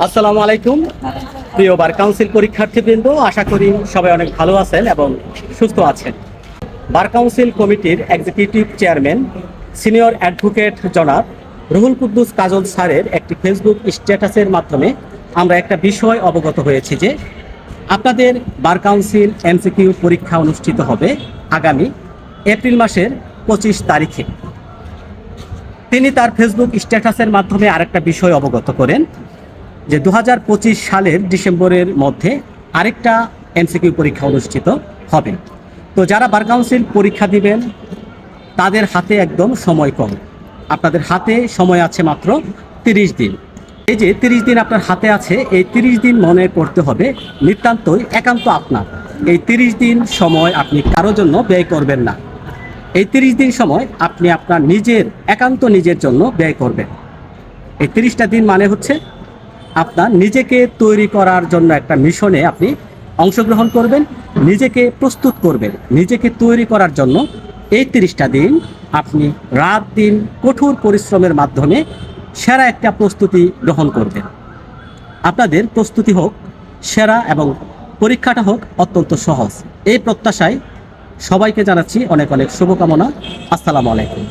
আসসালামু আলাইকুম প্রিয় বার কাউন্সিল পরীক্ষার্থীবৃন্দ, আশা করি সবাই অনেক ভালো আছেন এবং সুস্থ আছেন। বার কাউন্সিল কমিটির এক্সিকিউটিভ চেয়ারম্যান সিনিয়র অ্যাডভোকেট জনাব রুহুল কুদ্দুস কাজল স্যারের একটি ফেসবুক স্ট্যাটাসের মাধ্যমে আমরা একটা বিষয় অবগত হয়েছি যে আপনাদের বার কাউন্সিল এমসিকিউ পরীক্ষা অনুষ্ঠিত হবে আগামী এপ্রিল মাসের 25 তারিখে। তিনি তার ফেসবুক স্ট্যাটাসের মাধ্যমে আরেকটা বিষয় অবগত করেন যে 2025 সালের ডিসেম্বরের মধ্যে আরেকটা এমসিকিউ পরীক্ষা অনুষ্ঠিত হবে। তো যারা বার কাউন্সিল পরীক্ষা দিবেন তাদের হাতে একদম সময় কম। আপনাদের হাতে সময় আছে মাত্র 30 দিন। এই যে 30 দিন আপনার হাতে আছে, এই 30 দিন মনে করতে হবে নিতান্তই একান্ত আপনার। এই 30 দিন সময় আপনি কারোর জন্য ব্যয় করবেন না। এই 30 দিন সময় আপনি আপনার নিজের জন্য ব্যয় করবেন। এই 30টা দিন মানে হচ্ছে আপনার নিজেকে তৈরি করার জন্য একটা মিশনে আপনি অংশগ্রহণ করবেন, নিজেকে প্রস্তুত করবেন। নিজেকে তৈরি করার জন্য এই 30টা দিন আপনি রাত দিন কঠোর পরিশ্রমের মাধ্যমে সেরা একটা প্রস্তুতি গ্রহণ করবেন। আপনাদের প্রস্তুতি হোক সেরা এবং পরীক্ষাটা হোক অত্যন্ত সহজ। এই প্রত্যাশায় সবাইকে জানাচ্ছি অনেক অনেক শুভকামনা। আসসালামু আলাইকুম।